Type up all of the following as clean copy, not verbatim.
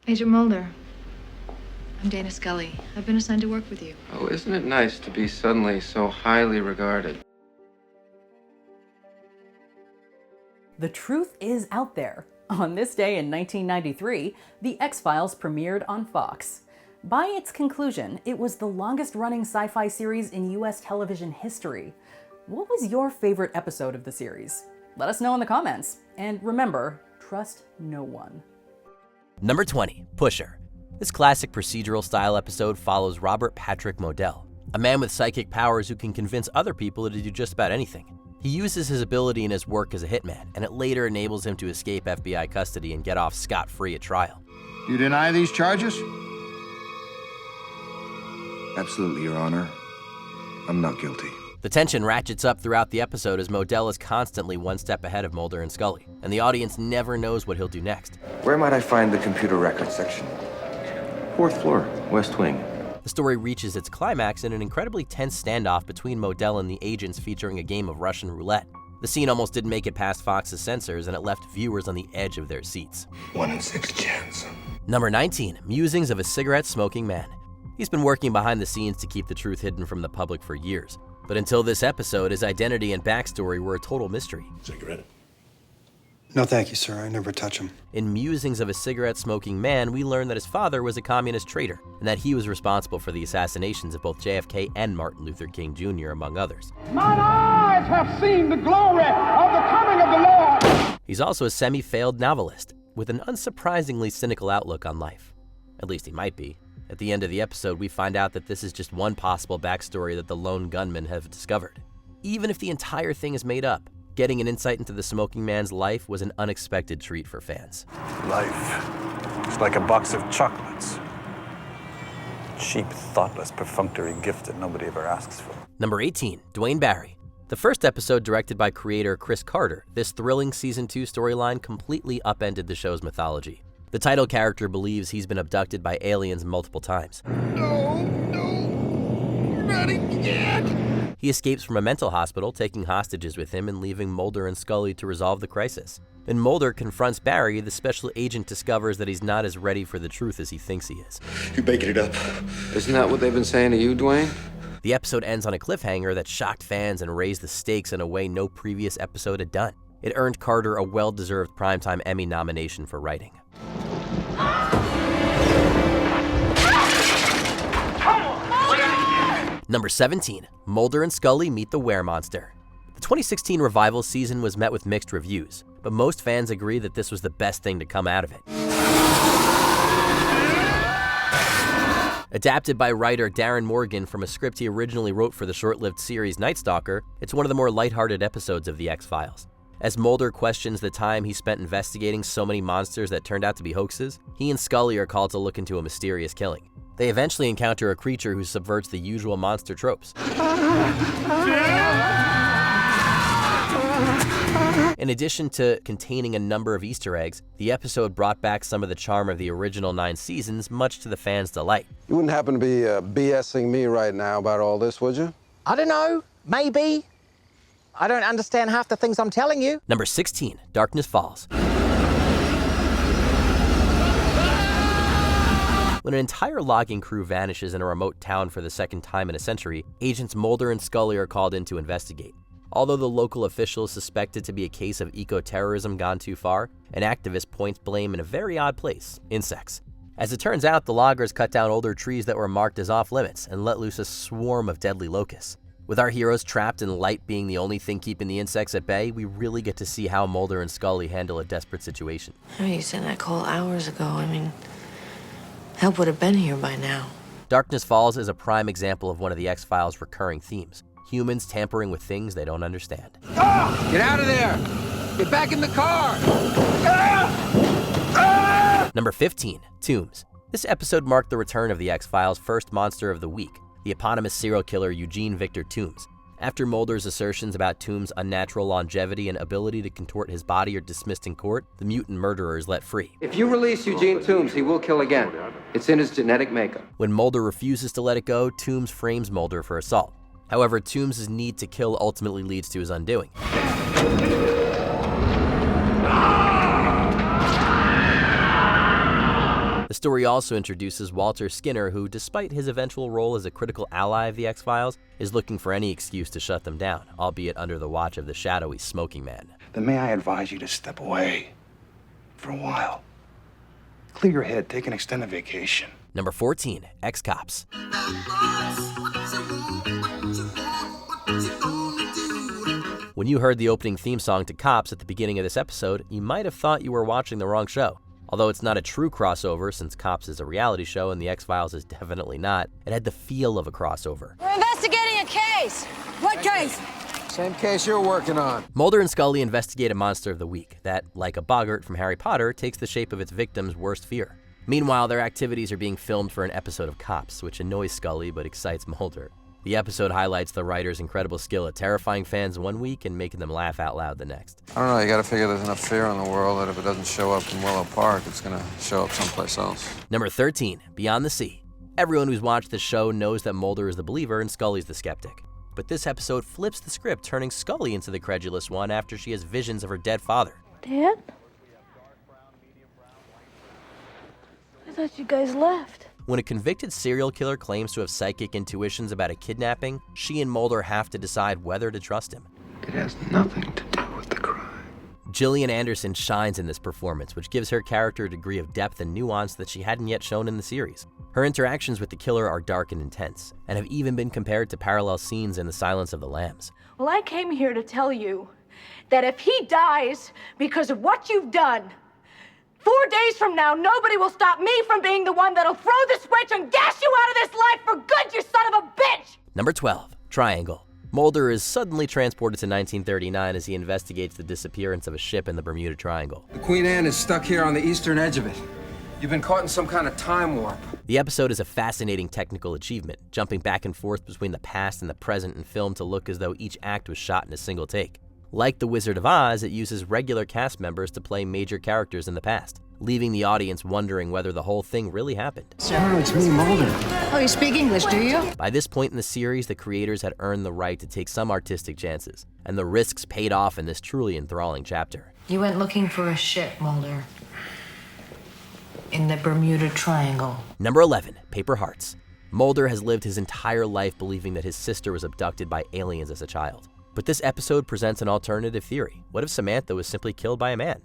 Agent Mulder, I'm Dana Scully. I've been assigned to work with you. Oh, isn't it nice to be suddenly so highly regarded? The truth is out there. On this day in 1993, The X-Files premiered on Fox. By its conclusion, it was the longest-running sci-fi series in US television history. What was your favorite episode of the series? Let us know in the comments. And remember, trust no one. Number 20, Pusher. This classic procedural-style episode follows Robert Patrick Modell, a man with psychic powers who can convince other people to do just about anything. He uses his ability in his work as a hitman, and it later enables him to escape FBI custody and get off scot-free at trial. You deny these charges? Absolutely, Your Honor. I'm not guilty. The tension ratchets up throughout the episode as Modell is constantly one step ahead of Mulder and Scully, and the audience never knows what he'll do next. Where might I find the computer records section? 4th floor, West Wing. The story reaches its climax in an incredibly tense standoff between Modell and the agents featuring a game of Russian roulette. The scene almost didn't make it past Fox's censors, and it left viewers on the edge of their seats. 1 in 6 chance. Number 19, Musings of a Cigarette-Smoking Man. He's been working behind the scenes to keep the truth hidden from the public for years. But until this episode, his identity and backstory were a total mystery. Cigarette? No, thank you, sir. I never touch them. In Musings of a Cigarette-Smoking Man, we learn that his father was a communist traitor, and that he was responsible for the assassinations of both JFK and Martin Luther King Jr., among others. Mine eyes have seen the glory of the coming of the Lord. He's also a semi-failed novelist, with an unsurprisingly cynical outlook on life. At least he might be. At the end of the episode, we find out that this is just one possible backstory that the lone gunmen have discovered. Even if the entire thing is made up, getting an insight into the smoking man's life was an unexpected treat for fans. Life is like a box of chocolates. Cheap, thoughtless, perfunctory gift that nobody ever asks for. Number 18, Dwayne Barry. The first episode, directed by creator Chris Carter, this thrilling Season 2 storyline completely upended the show's mythology. The title character believes he's been abducted by aliens multiple times. No, not again! He escapes from a mental hospital, taking hostages with him and leaving Mulder and Scully to resolve the crisis. When Mulder confronts Barry, the special agent discovers that he's not as ready for the truth as he thinks he is. You're baking it up. Isn't that what they've been saying to you, Dwayne? The episode ends on a cliffhanger that shocked fans and raised the stakes in a way no previous episode had done. It earned Carter a well-deserved Primetime Emmy nomination for writing. Number 17, Mulder and Scully meet the Weremonster. The 2016 revival season was met with mixed reviews, but most fans agree that this was the best thing to come out of it. Adapted by writer Darren Morgan from a script he originally wrote for the short-lived series Night Stalker, it's one of the more lighthearted episodes of The X-Files. As Mulder questions the time he spent investigating so many monsters that turned out to be hoaxes, he and Scully are called to look into a mysterious killing. They eventually encounter a creature who subverts the usual monster tropes. In addition to containing a number of Easter eggs, the episode brought back some of the charm of the original 9 seasons, much to the fans' delight. You wouldn't happen to be BSing me right now about all this, would you? I don't know. Maybe. I don't understand half the things I'm telling you. Number 16, Darkness Falls. When an entire logging crew vanishes in a remote town for the second time in a century, agents Mulder and Scully are called in to investigate. Although the local officials suspect it to be a case of eco-terrorism gone too far, an activist points blame in a very odd place: insects. As it turns out, the loggers cut down older trees that were marked as off-limits and let loose a swarm of deadly locusts. With our heroes trapped and light being the only thing keeping the insects at bay, we really get to see how Mulder and Scully handle a desperate situation. Oh, you sent that call hours ago. I mean, help would have been here by now. Darkness Falls is a prime example of one of the X-Files' recurring themes: humans tampering with things they don't understand. Get out of there! Get back in the car! Number 15, Tombs. This episode marked the return of the X-Files' first monster of the week, the eponymous serial killer Eugene Victor Toombs. After Mulder's assertions about Toombs' unnatural longevity and ability to contort his body are dismissed in court, the mutant murderer is let free. If you release Eugene Toombs, he will kill again. It's in his genetic makeup. When Mulder refuses to let it go, Toombs frames Mulder for assault. However, Toombs' need to kill ultimately leads to his undoing. The story also introduces Walter Skinner, who, despite his eventual role as a critical ally of the X-Files, is looking for any excuse to shut them down, albeit under the watch of the shadowy smoking man. Then may I advise you to step away for a while. Clear your head, take an extended vacation. Number 14, Ex-Cops. When you heard the opening theme song to Cops at the beginning of this episode, you might have thought you were watching the wrong show. Although it's not a true crossover, since Cops is a reality show and the X-Files is definitely not, it had the feel of a crossover. We're investigating a case. What case? Same case you're working on. Mulder and Scully investigate a monster of the week that, like a boggart from Harry Potter, takes the shape of its victim's worst fear. Meanwhile, their activities are being filmed for an episode of Cops, which annoys Scully but excites Mulder. The episode highlights the writer's incredible skill at terrifying fans one week and making them laugh out loud the next. I don't know, you gotta figure there's enough fear in the world that if it doesn't show up in Willow Park, it's gonna show up someplace else. Number 13, Beyond the Sea. Everyone who's watched this show knows that Mulder is the believer and Scully's the skeptic. But this episode flips the script, turning Scully into the credulous one after she has visions of her dead father. Dad? I thought you guys left. When a convicted serial killer claims to have psychic intuitions about a kidnapping, she and Mulder have to decide whether to trust him. It has nothing to do with the crime. Gillian Anderson shines in this performance, which gives her character a degree of depth and nuance that she hadn't yet shown in the series. Her interactions with the killer are dark and intense, and have even been compared to parallel scenes in The Silence of the Lambs. Well, I came here to tell you that if he dies because of what you've done, 4 days from now, nobody will stop me from being the one that'll throw the switch and gas you out of this life for good, you son of a bitch! Number 12, Triangle. Mulder is suddenly transported to 1939 as he investigates the disappearance of a ship in the Bermuda Triangle. The Queen Anne is stuck here on the eastern edge of it. You've been caught in some kind of time warp. The episode is a fascinating technical achievement, jumping back and forth between the past and the present in film to look as though each act was shot in a single take. Like The Wizard of Oz, it uses regular cast members to play major characters in the past, leaving the audience wondering whether the whole thing really happened. Sarah, it's me, Mulder. Oh, you speak English, do you? By this point in the series, the creators had earned the right to take some artistic chances, and the risks paid off in this truly enthralling chapter. You went looking for a ship, Mulder. In the Bermuda Triangle. Number 11, Paper Hearts. Mulder has lived his entire life believing that his sister was abducted by aliens as a child. But this episode presents an alternative theory. What if Samantha was simply killed by a man?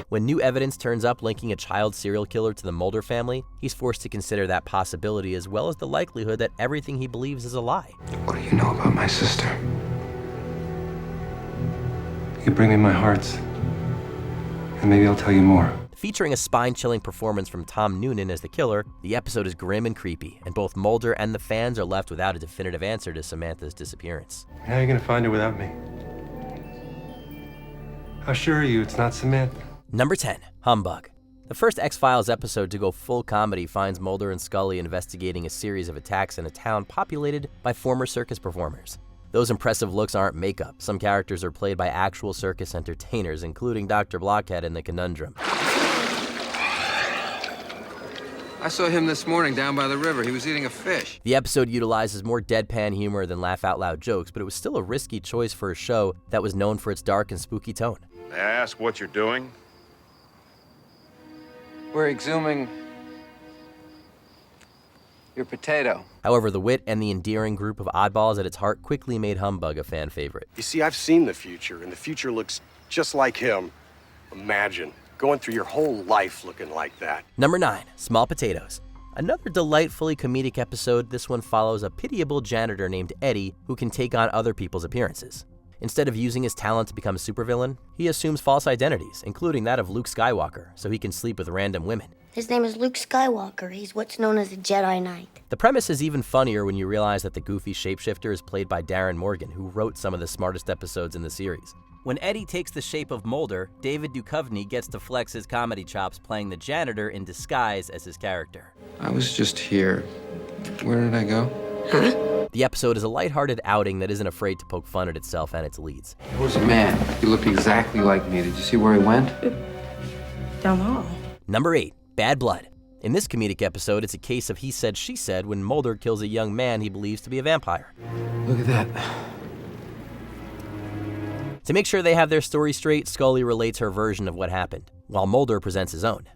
When new evidence turns up linking a child serial killer to the Mulder family, he's forced to consider that possibility as well as the likelihood that everything he believes is a lie. What do you know about my sister? You bring me my hearts, and maybe I'll tell you more. Featuring a spine-chilling performance from Tom Noonan as the killer, the episode is grim and creepy, and both Mulder and the fans are left without a definitive answer to Samantha's disappearance. How are you gonna find her without me? How sure are you it's not Samantha? Number 10, Humbug. The first X-Files episode to go full comedy finds Mulder and Scully investigating a series of attacks in a town populated by former circus performers. Those impressive looks aren't makeup. Some characters are played by actual circus entertainers, including Dr. Blockhead in The Conundrum. I saw him this morning down by the river. He was eating a fish. The episode utilizes more deadpan humor than laugh-out-loud jokes, but it was still a risky choice for a show that was known for its dark and spooky tone. May I ask what you're doing? We're exhuming your potato. However, the wit and the endearing group of oddballs at its heart quickly made Humbug a fan favorite. You see, I've seen the future, and the future looks just like him. Imagine going through your whole life looking like that. Number 9, Small Potatoes. Another delightfully comedic episode, this one follows a pitiable janitor named Eddie who can take on other people's appearances. Instead of using his talent to become a supervillain, he assumes false identities, including that of Luke Skywalker, so he can sleep with random women. His name is Luke Skywalker. He's what's known as a Jedi Knight. The premise is even funnier when you realize that the goofy shapeshifter is played by Darren Morgan, who wrote some of the smartest episodes in the series. When Eddie takes the shape of Mulder, David Duchovny gets to flex his comedy chops playing the janitor in disguise as his character. I was just here. Where did I go? Huh? The episode is a lighthearted outing that isn't afraid to poke fun at itself and its leads. There was a man. He looked exactly like me. Did you see where he went? Down the hall. Number 8, Bad Blood. In this comedic episode, it's a case of he said, she said when Mulder kills a young man he believes to be a vampire. Look at that. To make sure they have their story straight, Scully relates her version of what happened, while Mulder presents his own.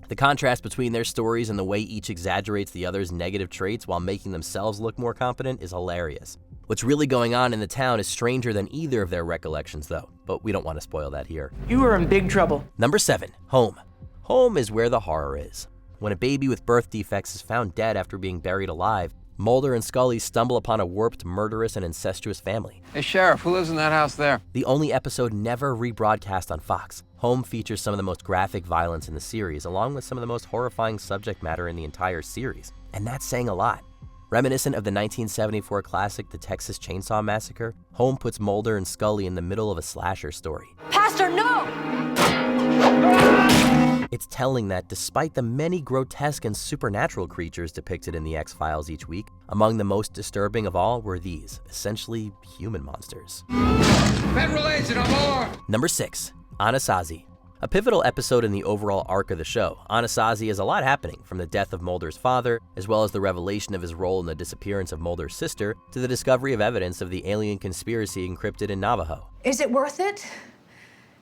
The contrast between their stories and the way each exaggerates the other's negative traits while making themselves look more competent is hilarious. What's really going on in the town is stranger than either of their recollections though, but we don't want to spoil that here. You are in big trouble. Number 7, home. Home is where the horror is. When a baby with birth defects is found dead after being buried alive, Mulder and Scully stumble upon a warped, murderous, and incestuous family. Hey, Sheriff, who lives in that house there? The only episode never rebroadcast on Fox. Home features some of the most graphic violence in the series, along with some of the most horrifying subject matter in the entire series. And that's saying a lot. Reminiscent of the 1974 classic The Texas Chainsaw Massacre, Home puts Mulder and Scully in the middle of a slasher story. Pastor, no! It's telling that despite the many grotesque and supernatural creatures depicted in the X-Files each week, among the most disturbing of all were these, essentially human monsters. Federal agent, I'm armed! Number 6, Anasazi. A pivotal episode in the overall arc of the show, Anasazi has a lot happening, from the death of Mulder's father, as well as the revelation of his role in the disappearance of Mulder's sister, to the discovery of evidence of the alien conspiracy encrypted in Navajo. Is it worth it?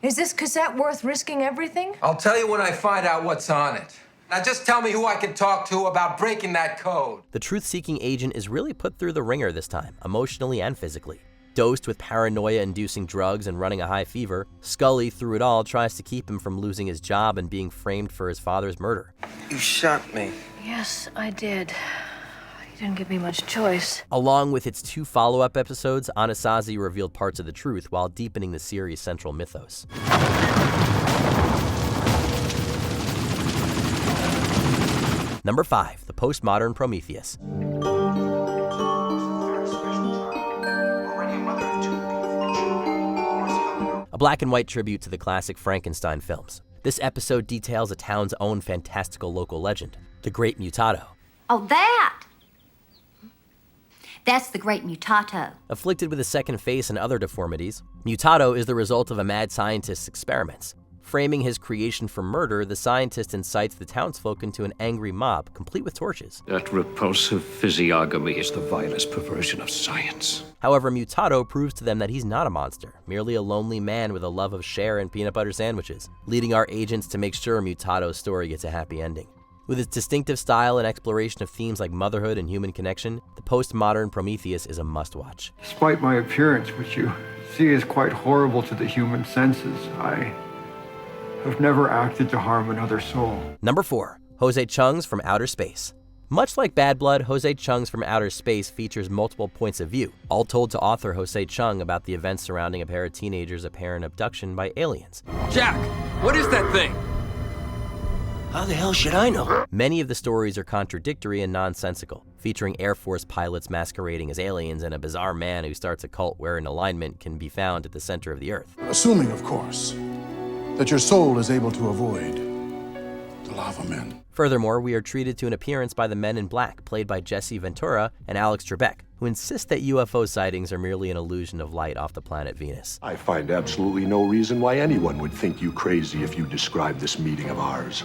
Is this cassette worth risking everything? I'll tell you when I find out what's on it. Now just tell me who I can talk to about breaking that code. The truth-seeking agent is really put through the ringer this time, emotionally and physically. Dosed with paranoia-inducing drugs and running a high fever, Scully, through it all, tries to keep him from losing his job and being framed for his father's murder. You shot me. Yes, I did. You didn't give me much choice. Along with its 2 follow-up episodes, Anasazi revealed parts of the truth while deepening the series' central mythos. Number 5, the postmodern Prometheus. A black and white tribute to the classic Frankenstein films. This episode details a town's own fantastical local legend, the Great Mutato. Oh, that's the Great Mutato. Afflicted with a second face and other deformities, Mutato is the result of a mad scientist's experiments. Framing his creation for murder, the scientist incites the townsfolk into an angry mob, complete with torches. That repulsive physiognomy is the vilest perversion of science. However, Mutato proves to them that he's not a monster, merely a lonely man with a love of Cher and peanut butter sandwiches, leading our agents to make sure Mutato's story gets a happy ending. With its distinctive style and exploration of themes like motherhood and human connection, the postmodern Prometheus is a must-watch. Despite my appearance, which you see is quite horrible to the human senses, I have never acted to harm another soul. Number 4, Jose Chung's From Outer Space. Much like Bad Blood, Jose Chung's From Outer Space features multiple points of view, all told to author Jose Chung about the events surrounding a pair of teenagers' apparent abduction by aliens. Jack, what is that thing? How the hell should I know? Many of the stories are contradictory and nonsensical, featuring Air Force pilots masquerading as aliens and a bizarre man who starts a cult where an alignment can be found at the center of the Earth. Assuming, of course, that your soul is able to avoid the lava men. Furthermore, we are treated to an appearance by the Men in Black, played by Jesse Ventura and Alex Trebek, who insist that UFO sightings are merely an illusion of light off the planet Venus. I find absolutely no reason why anyone would think you crazy if you describe this meeting of ours.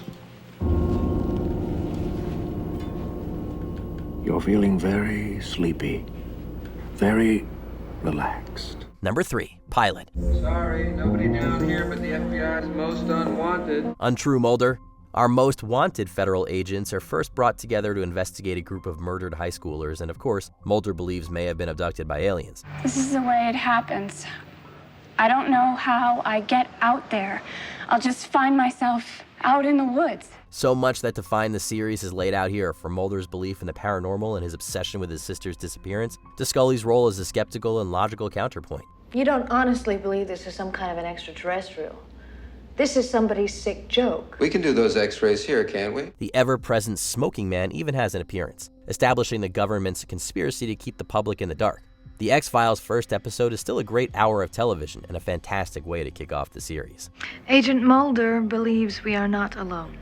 You're feeling very sleepy, very relaxed. Number 3, Pilot. Sorry, nobody down here but the FBI's most unwanted. Untrue, Mulder. Our most wanted federal agents are first brought together to investigate a group of murdered high schoolers, and of course, Mulder believes may have been abducted by aliens. This is the way it happens. I don't know how I get out there. I'll just find myself out in the woods. So much that to find the series is laid out here, from Mulder's belief in the paranormal and his obsession with his sister's disappearance, to Scully's role as a skeptical and logical counterpoint. You don't honestly believe this is some kind of an extraterrestrial. This is somebody's sick joke. We can do those x-rays here, can't we? The ever-present smoking man even has an appearance, establishing the government's conspiracy to keep the public in the dark. The X-Files' first episode is still a great hour of television and a fantastic way to kick off the series. Agent Mulder believes we are not alone.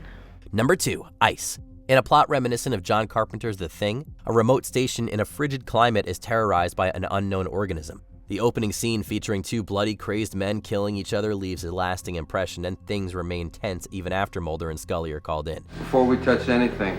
Number 2, Ice. In a plot reminiscent of John Carpenter's The Thing, a remote station in a frigid climate is terrorized by an unknown organism. The opening scene featuring 2 bloody, crazed men killing each other leaves a lasting impression, and things remain tense even after Mulder and Scully are called in. Before we touch anything,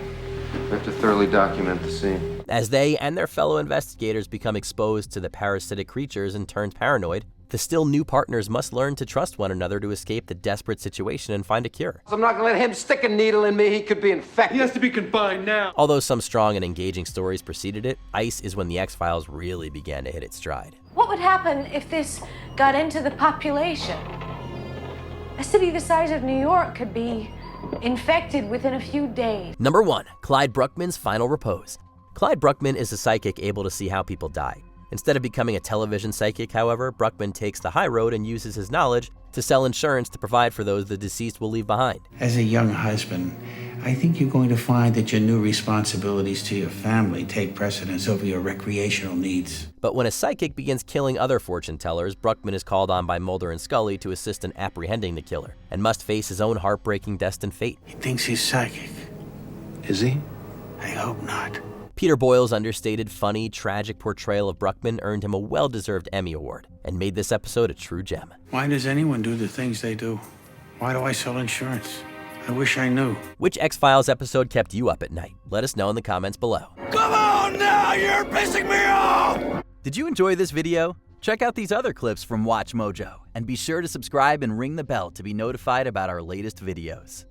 we have to thoroughly document the scene. As they and their fellow investigators become exposed to the parasitic creatures and turn paranoid, The still new partners must learn to trust one another to escape the desperate situation and find a cure. I'm not gonna let him stick a needle in me. He could be infected. He has to be confined now. Although some strong and engaging stories preceded it, Ice is when the X-Files really began to hit its stride. What would happen if this got into the population? A city the size of New York could be infected within a few days. Number 1. Clyde Bruckman's Final Repose. Clyde Bruckman is a psychic able to see how people die. Instead of becoming a television psychic, however, Bruckman takes the high road and uses his knowledge to sell insurance to provide for those the deceased will leave behind. As a young husband, I think you're going to find that your new responsibilities to your family take precedence over your recreational needs. But when a psychic begins killing other fortune tellers, Bruckman is called on by Mulder and Scully to assist in apprehending the killer, and must face his own heartbreaking destined fate. He thinks he's psychic. Is he? I hope not. Peter Boyle's understated, funny, tragic portrayal of Bruckman earned him a well-deserved Emmy Award, and made this episode a true gem. Why does anyone do the things they do? Why do I sell insurance? I wish I knew. Which X-Files episode kept you up at night? Let us know in the comments below. Come on now, you're pissing me off! Did you enjoy this video? Check out these other clips from WatchMojo, and be sure to subscribe and ring the bell to be notified about our latest videos.